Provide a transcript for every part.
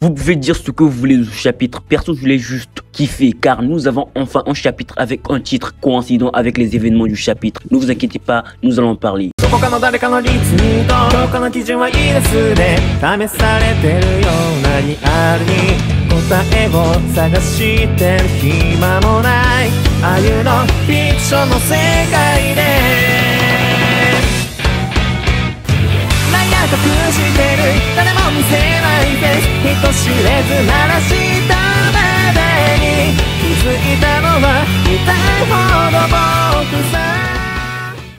Vous pouvez dire ce que vous voulez de ce chapitre. Perso, je l'ai juste kiffé car nous avons enfin un chapitre avec un titre coïncident avec les événements du chapitre. Ne vous inquiétez pas, nous allons en parler.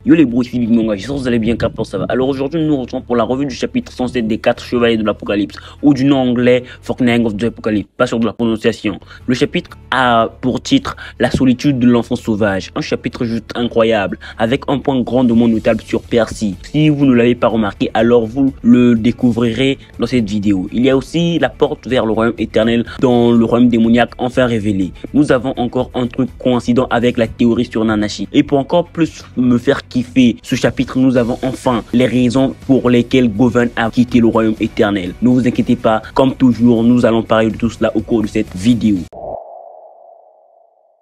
Yo les bros, c'est Big Manga, j'espère que vous allez bien, car ça va. Alors aujourd'hui nous nous retrouvons pour la revue du chapitre 107 des 4 chevaliers de l'Apocalypse, ou du nom anglais Fortnite of the Apocalypse, pas sûr de la prononciation. Le chapitre a pour titre La solitude de l'enfant sauvage, un chapitre juste incroyable, avec un point grandement notable sur Percy. Si vous ne l'avez pas remarqué, alors vous le découvrirez dans cette vidéo. Il y a aussi la porte vers le royaume éternel dans le royaume démoniaque enfin révélé. Nous avons encore un truc coïncident avec la théorie sur Nanashi. Et pour encore plus me faire kiffer ce chapitre, nous avons enfin les raisons pour lesquelles Govan a quitté le royaume éternel. Ne vous inquiétez pas, comme toujours, nous allons parler de tout cela au cours de cette vidéo.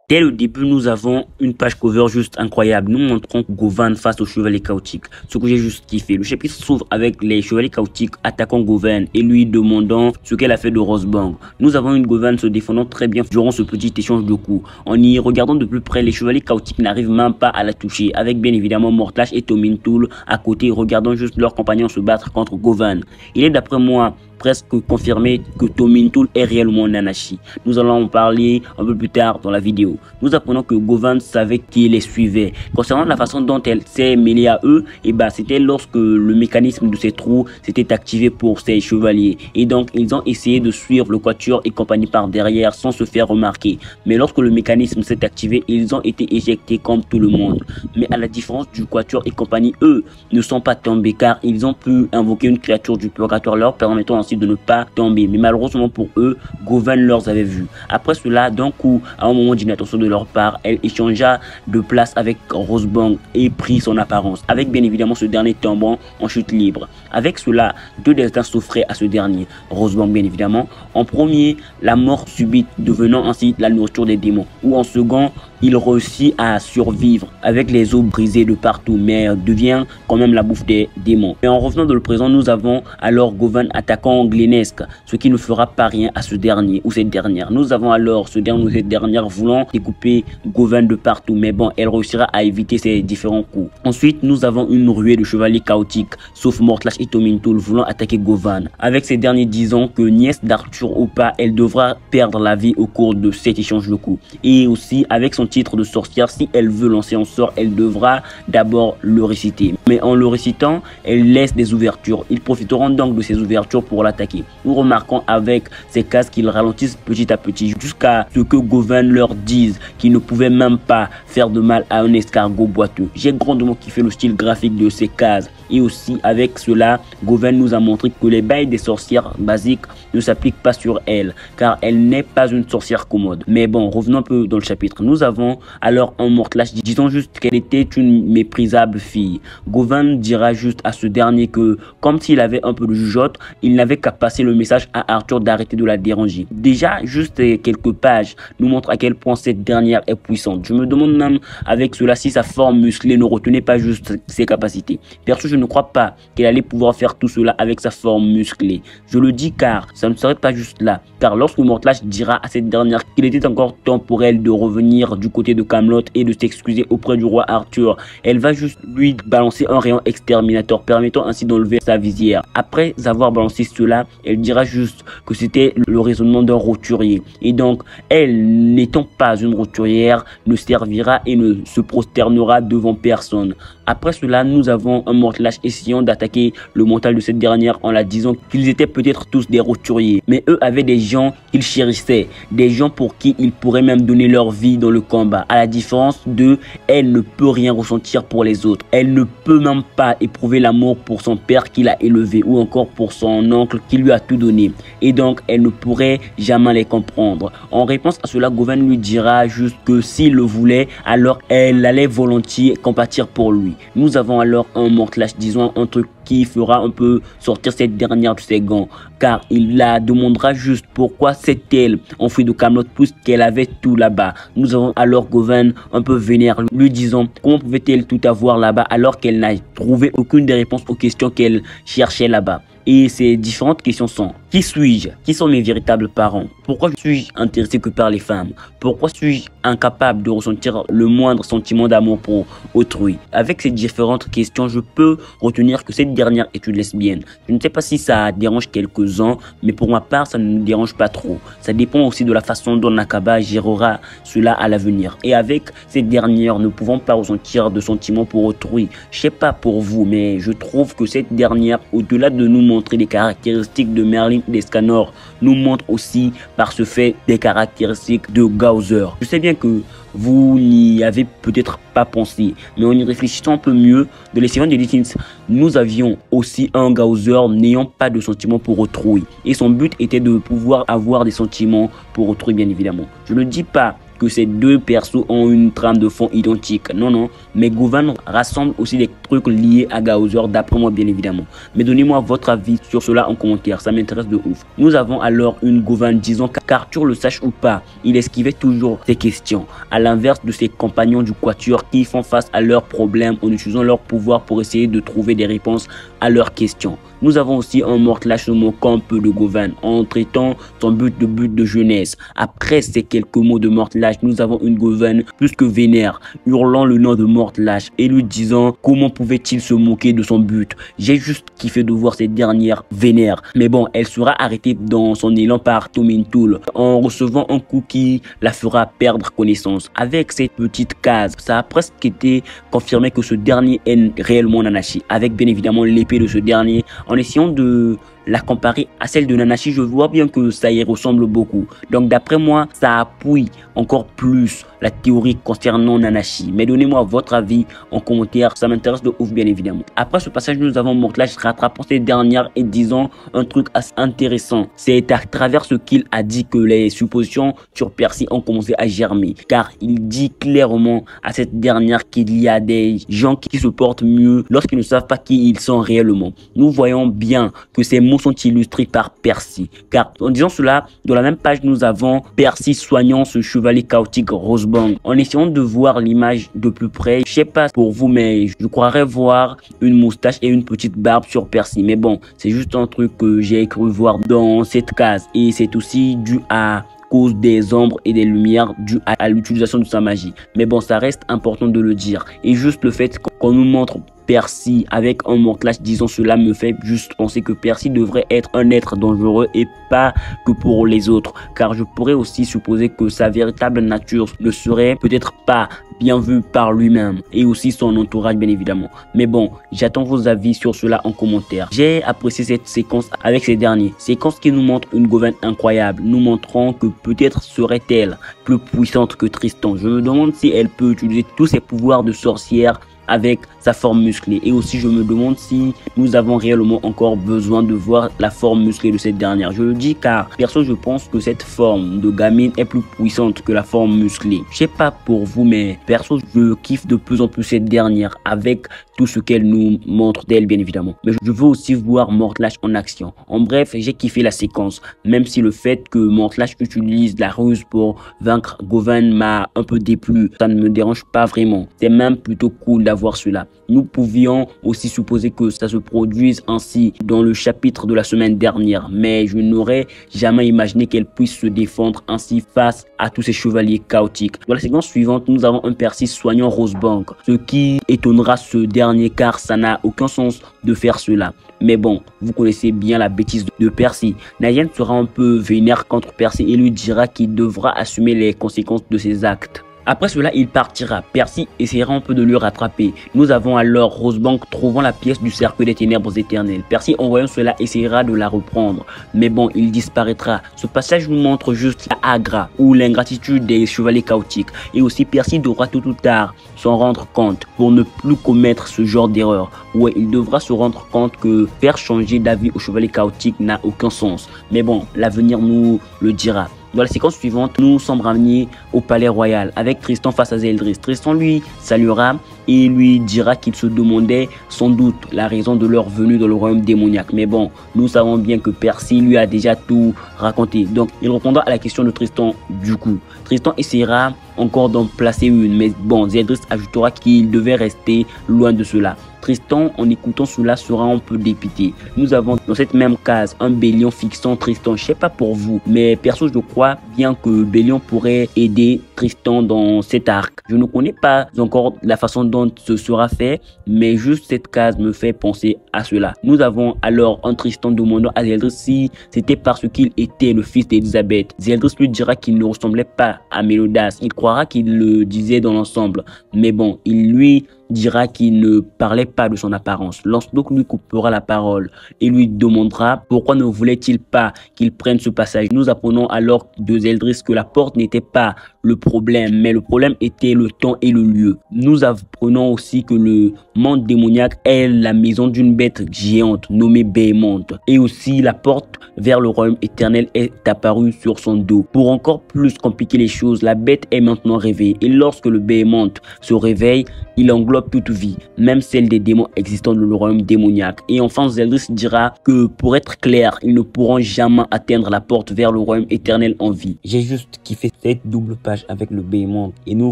Dès le début, nous avons une page cover juste incroyable. Nous montrons Govan face aux chevaliers chaotiques. Ce que j'ai juste kiffé. Le chapitre s'ouvre avec les chevaliers chaotiques attaquant Govan et lui demandant ce qu'elle a fait de Rosebang. Nous avons une Govan se défendant très bien durant ce petit échange de coups. En y regardant de plus près, les chevaliers chaotiques n'arrivent même pas à la toucher. Avec bien évidemment Mortlash et Tomintoul à côté, regardant juste leurs compagnons se battre contre Govan. Il est d'après moi presque confirmé que Tomintoul est réellement Nanashi. Nous allons en parler un peu plus tard dans la vidéo. Nous apprenons que Govan savait qui les suivait. Concernant la façon dont elle s'est mêlée à eux, c'était lorsque le mécanisme de ces trous s'était activé pour ces chevaliers. Et donc ils ont essayé de suivre le quatuor et compagnie par derrière sans se faire remarquer. Mais lorsque le mécanisme s'est activé, ils ont été éjectés comme tout le monde. Mais à la différence du quatuor et compagnie, eux ne sont pas tombés car ils ont pu invoquer une créature du purgatoire leur permettant de ne pas tomber, mais malheureusement pour eux, Govan leur avait vu. Après cela, d'un coup, à un moment d'inattention de leur part, elle échangea de place avec Rosebang et prit son apparence, avec bien évidemment ce dernier tombant en chute libre. Avec cela, deux destins s'offraient à ce dernier. Rosebang bien évidemment, en premier, la mort subite, devenant ainsi la nourriture des démons, ou en second, il réussit à survivre avec les os brisés de partout, mais devient quand même la bouffe des démons. Et en revenant dans le présent, nous avons alors Govan attaquant Glenesk, ce qui ne fera pas rien à ce dernier ou cette dernière. Nous avons alors ce dernier ou cette dernière voulant découper Govan de partout, mais bon, elle réussira à éviter ces différents coups. Ensuite, nous avons une ruée de chevaliers chaotiques, sauf Mortlash et Tomintoul voulant attaquer Govan. Avec ces derniers disant que nièce d'Arthur ou pas, elle devra perdre la vie au cours de cet échange de coups. Et aussi avec son titre de sorcière, si elle veut lancer un sort, elle devra d'abord le réciter. Mais en le récitant, elle laisse des ouvertures. Ils profiteront donc de ces ouvertures pour l'attaquer. Nous remarquons avec ces cases qu'ils ralentissent petit à petit jusqu'à ce que Govan leur dise qu'ils ne pouvaient même pas faire de mal à un escargot boiteux. J'ai grandement kiffé le style graphique de ces cases. Et aussi avec cela, Govan nous a montré que les bails des sorcières basiques ne s'appliquent pas sur elle, car elle n'est pas une sorcière commode. Mais bon, revenons un peu dans le chapitre. Nous avons alors un Mortlash disant juste qu'elle était une méprisable fille. Govan dira juste à ce dernier que, comme s'il avait un peu de jugeote, il n'avait qu'à passer le message à Arthur d'arrêter de la déranger. Déjà, juste quelques pages nous montrent à quel point cette dernière est puissante. Je me demande même avec cela si sa forme musclée ne retenait pas juste ses capacités. Perso, je ne crois pas qu'elle allait pouvoir faire tout cela avec sa forme musclée. Je le dis car ça ne serait pas juste là. Car lorsque Mortlash dira à cette dernière qu'il était encore temps pour elle de revenir du côté de Camelot et de s'excuser auprès du roi Arthur, elle va juste lui balancer un rayon exterminateur permettant ainsi d'enlever sa visière. Après avoir balancé cela, elle dira juste que c'était le raisonnement d'un roturier. Et donc, elle, n'étant pas une roturière, ne servira et ne se prosternera devant personne. Après cela, nous avons un Mortlash essayant d'attaquer le mental de cette dernière en la disant qu'ils étaient peut-être tous des roturiers, mais eux avaient des gens qu'ils chérissaient, des gens pour qui ils pourraient même donner leur vie dans le combat. À la différence d'eux, elle ne peut rien ressentir pour les autres. Elle ne peut même pas éprouver l'amour pour son père qui l'a élevé ou encore pour son oncle oncle qui lui a tout donné et donc elle ne pourrait jamais les comprendre. En réponse à cela, Govan lui dira juste que s'il le voulait, alors elle allait volontiers compatir pour lui. Nous avons alors un Mortlash, disons un truc qui fera un peu sortir cette dernière de ses gants, car il la demandera juste pourquoi c'est elle enfuie de Camelot puisqu'elle avait tout là-bas. Nous avons alors Govan un peu vénère, lui disant comment pouvait-elle tout avoir là-bas alors qu'elle n'a trouvé aucune des réponses aux questions qu'elle cherchait là-bas. Et ces différentes questions sont: qui suis-je? Qui sont mes véritables parents? Pourquoi suis-je intéressé que par les femmes? Pourquoi suis-je incapable de ressentir le moindre sentiment d'amour pour autrui? Avec ces différentes questions, je peux retenir que cette dernière est une lesbienne. Je ne sais pas si ça dérange quelques-uns, mais pour ma part, ça ne me dérange pas trop. Ça dépend aussi de la façon dont Nakaba gérera cela à l'avenir. Et avec cette dernière, ne pouvons pas ressentir de sentiments pour autrui. Je sais pas pour vous, mais je trouve que cette dernière, au-delà de nous montrer des caractéristiques de Merlin d'Escanor, nous montre aussi par ce fait des caractéristiques de Gaozer. Je sais bien que vous n'y avez peut-être pas pensé, mais en y réfléchissant un peu mieux, de les de Litins, nous avions aussi un Gaozer n'ayant pas de sentiments pour autrui. Et son but était de pouvoir avoir des sentiments pour autrui, bien évidemment. Je ne dis pas que ces deux persos ont une trame de fond identique. Non, non. Mais Govan rassemble aussi des trucs liés à Gaozer, d'après moi, bien évidemment. Mais donnez-moi votre avis sur cela en commentaire. Ça m'intéresse de ouf. Nous avons alors une Govan disant qu'Arthur le sache ou pas, il esquivait toujours ces questions. À l'inverse de ses compagnons du Quatuor qui font face à leurs problèmes en utilisant leur pouvoir pour essayer de trouver des réponses à leurs questions. Nous avons aussi un Mortlash se moquant un peu de Govan en traitant son but de jeunesse. Après ces quelques mots de Mortlash, nous avons une Govan plus que vénère, hurlant le nom de Mortlash et lui disant comment pouvait-il se moquer de son but. J'ai juste kiffé de voir cette dernière vénère. Mais bon, elle sera arrêtée dans son élan par Tomintoul en recevant un coup qui la fera perdre connaissance. Avec cette petite case, ça a presque été confirmé que ce dernier est réellement Nanashi, avec bien évidemment l'épée de ce dernier. En essayant de la comparer à celle de Nanashi, je vois bien que ça y ressemble beaucoup. Donc d'après moi, ça appuie encore plus la théorie concernant Nanashi. Mais donnez-moi votre avis en commentaire, ça m'intéresse de ouf bien évidemment. Après ce passage, nous avons Mortlash rattrapant cette dernière et disant un truc assez intéressant. C'est à travers ce qu'il a dit que les suppositions sur Percy ont commencé à germer. Car il dit clairement à cette dernière qu'il y a des gens qui se portent mieux lorsqu'ils ne savent pas qui ils sont réellement. Nous voyons bien que ces mots sont illustrés par Percy. Car en disant cela, dans la même page, nous avons Percy soignant ce chevalier chaotique Rosebang. En essayant de voir l'image de plus près, je sais pas pour vous, mais je croirais voir une moustache et une petite barbe sur Percy. Mais bon, c'est juste un truc que j'ai cru voir dans cette case. Et c'est aussi dû à cause des ombres et des lumières dues à l'utilisation de sa magie. Mais bon, ça reste important de le dire. Et juste le fait qu'on nous montre Percy avec un Mortlash disant cela me fait juste penser que Percy devrait être un être dangereux et pas que pour les autres, car je pourrais aussi supposer que sa véritable nature ne serait peut-être pas bien vue par lui-même et aussi son entourage bien évidemment. Mais bon, j'attends vos avis sur cela en commentaire. J'ai apprécié cette séquence avec ces derniers, séquence qui nous montre une Govan incroyable, nous montrant que peut-être serait-elle plus puissante que Tristan. Je me demande si elle peut utiliser tous ses pouvoirs de sorcière avec sa forme musclée. Et aussi je me demande si nous avons réellement encore besoin de voir la forme musclée de cette dernière. Je le dis car perso je pense que cette forme de gamine est plus puissante que la forme musclée. Je sais pas pour vous, mais perso je kiffe de plus en plus cette dernière avec tout ce qu'elle nous montre d'elle bien évidemment. Mais je veux aussi voir Mortlash en action. En bref, j'ai kiffé la séquence, même si le fait que Mortlash utilise la ruse pour vaincre Govan m'a un peu déplu. Ça ne me dérange pas vraiment. C'est même plutôt cool d'avoir cela. Nous pouvions aussi supposer que ça se produise ainsi dans le chapitre de la semaine dernière, mais je n'aurais jamais imaginé qu'elle puisse se défendre ainsi face à tous ces chevaliers chaotiques. Dans la séquence suivante, nous avons un Percy soignant Rosebank, ce qui étonnera ce dernier car ça n'a aucun sens de faire cela. Mais bon, vous connaissez bien la bêtise de Percy. Nayan sera un peu vénère contre Percy et lui dira qu'il devra assumer les conséquences de ses actes. Après cela, il partira. Percy essaiera un peu de le rattraper. Nous avons alors Rosebank trouvant la pièce du cercle des ténèbres éternelles. Percy, en voyant cela, essaiera de la reprendre. Mais bon, il disparaîtra. Ce passage nous montre juste la agra ou l'ingratitude des chevaliers chaotiques. Et aussi, Percy devra tôt ou tard s'en rendre compte pour ne plus commettre ce genre d'erreur. Ouais, il devra se rendre compte que faire changer d'avis aux chevaliers chaotiques n'a aucun sens. Mais bon, l'avenir nous le dira. Dans la séquence suivante, nous sommes ramenés au palais royal avec Tristan face à Zeldris. Tristan lui saluera et lui dira qu'il se demandait sans doute la raison de leur venue dans le royaume démoniaque. Mais bon, nous savons bien que Percy lui a déjà tout raconté. Donc, il répondra à la question de Tristan du coup. Tristan essaiera encore d'en placer une, mais bon, Zeldris ajoutera qu'il devait rester loin de cela. Tristan, en écoutant cela, sera un peu dépité. Nous avons dans cette même case un Bélion fixant Tristan. Je sais pas pour vous, mais perso, je crois bien que Bélion pourrait aider Tristan dans cet arc. Je ne connais pas encore la façon dont ce sera fait, mais juste cette case me fait penser à cela. Nous avons alors un Tristan demandant à Zeldris si c'était parce qu'il était le fils d'Elisabeth. Zeldris lui dira qu'il ne ressemblait pas à Mélodas. Il croira qu'il le disait dans l'ensemble, mais bon, il lui dira qu'il ne parlait pas de son apparence. Lancelot lui coupera la parole et lui demandera pourquoi ne voulait-il pas qu'il prenne ce passage. Nous apprenons alors de Zeldris que la porte n'était pas le problème, mais le problème était le temps et le lieu. Nous apprenons aussi que le monde démoniaque est la maison d'une bête géante nommée Behemoth, et aussi la porte vers le royaume éternel est apparue sur son dos. Pour encore plus compliquer les choses, la bête est maintenant réveillée, et lorsque le Behemoth se réveille, il englobe toute vie, même celle des démons existants dans le royaume démoniaque. Et enfin, Zeldris dira que pour être clair, ils ne pourront jamais atteindre la porte vers le royaume éternel en vie. J'ai juste kiffé cette double page avec le Behemoth, et nous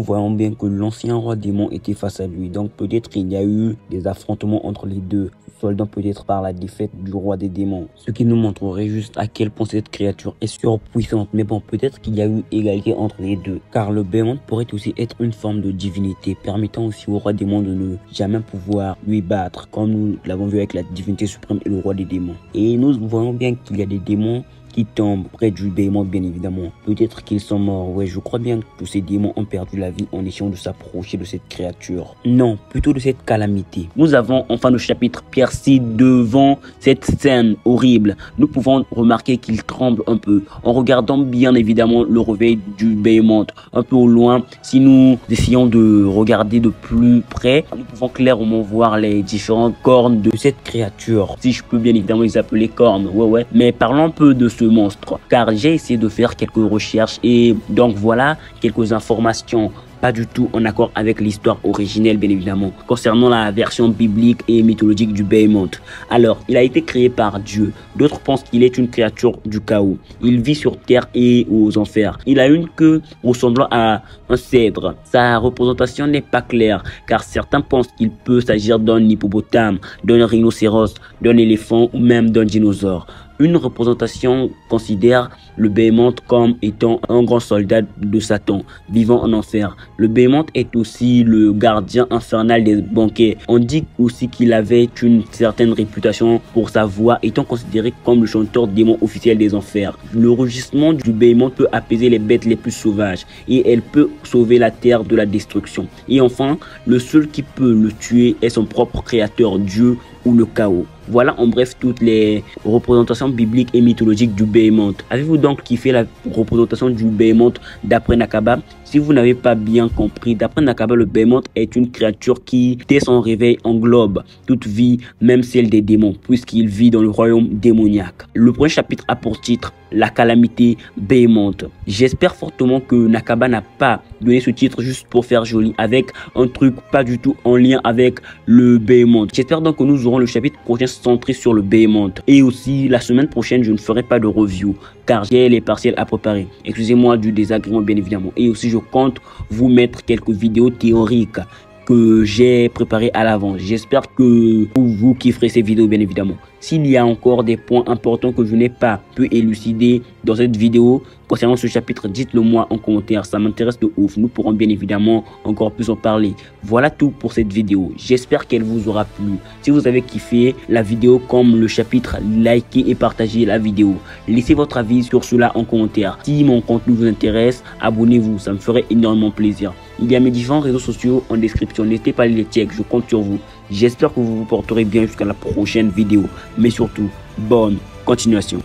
voyons bien que l'ancien roi démon était face à lui. Donc peut-être il y a eu des affrontements entre les deux, soldant peut-être par la défaite du roi des démons. Ce qui nous montrerait juste à quel point cette créature est surpuissante. Mais bon, peut-être qu'il y a eu égalité entre les deux, car le Behemoth pourrait aussi être une forme de divinité, permettant aussi au roi démon de ne jamais pouvoir lui battre, comme nous l'avons vu avec la divinité suprême et le roi des démons. Et nous voyons bien qu'il y a des démons qui tombent près du Behemoth, bien évidemment. Peut-être qu'ils sont morts. Ouais, je crois bien que ces démons ont perdu la vie en essayant de s'approcher de cette créature. Non, plutôt de cette calamité. Nous avons en fin de chapitre Percy devant cette scène horrible. Nous pouvons remarquer qu'il tremble un peu en regardant bien évidemment le réveil du Behemoth un peu au loin. Si nous essayons de regarder de plus près, nous pouvons clairement voir les différentes cornes de cette créature. Si je peux bien évidemment les appeler cornes. Ouais. Mais parlons un peu de ce monstre, car j'ai essayé de faire quelques recherches et donc voilà quelques informations pas du tout en accord avec l'histoire originelle, bien évidemment, concernant la version biblique et mythologique du Behemoth. Alors, il a été créé par Dieu. D'autres pensent qu'il est une créature du chaos. Il vit sur terre et aux enfers. Il a une queue ressemblant à un cèdre. Sa représentation n'est pas claire, car certains pensent qu'il peut s'agir d'un hippopotame, d'un rhinocéros, d'un éléphant ou même d'un dinosaure. Une représentation considère le Behemoth comme étant un grand soldat de Satan, vivant en enfer. Le Behemoth est aussi le gardien infernal des banquets. On dit aussi qu'il avait une certaine réputation pour sa voix, étant considéré comme le chanteur démon officiel des enfers. Le rugissement du Behemoth peut apaiser les bêtes les plus sauvages et elle peut sauver la terre de la destruction. Et enfin, le seul qui peut le tuer est son propre créateur, Dieu ou le chaos. Voilà en bref toutes les représentations bibliques et mythologiques du Behemoth. Avez-vous donc kiffé la représentation du Behemoth d'après Nakaba? Si vous n'avez pas bien compris, d'après Nakaba, le Behemoth est une créature qui, dès son réveil, englobe toute vie, même celle des démons, puisqu'il vit dans le royaume démoniaque. Le premier chapitre a pour titre La calamité Behemoth. J'espère fortement que Nakaba n'a pas donné ce titre juste pour faire joli, avec un truc pas du tout en lien avec le Behemoth. J'espère donc que nous aurons le chapitre prochain centré sur le Behemoth. Et aussi, la semaine prochaine, je ne ferai pas de review, car j'ai les partiels à préparer. Excusez-moi du désagrément, bien évidemment. Et aussi, je compte vous mettre quelques vidéos théoriques que j'ai préparées à l'avance. J'espère que vous kifferez ces vidéos, bien évidemment. S'il y a encore des points importants que je n'ai pas pu élucider dans cette vidéo concernant ce chapitre, dites-le moi en commentaire, ça m'intéresse de ouf. Nous pourrons bien évidemment encore plus en parler. Voilà tout pour cette vidéo. J'espère qu'elle vous aura plu. Si vous avez kiffé la vidéo comme le chapitre, likez et partagez la vidéo. Laissez votre avis sur cela en commentaire. Si mon contenu vous intéresse, abonnez-vous, ça me ferait énormément plaisir. Il y a mes différents réseaux sociaux en description. N'hésitez pas à les check, je compte sur vous. J'espère que vous vous porterez bien jusqu'à la prochaine vidéo. Mais surtout, bonne continuation.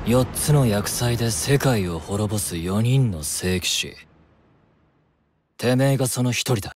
4つの厄災で世界を滅ぼす4人の聖騎士。てめえがその一人だ。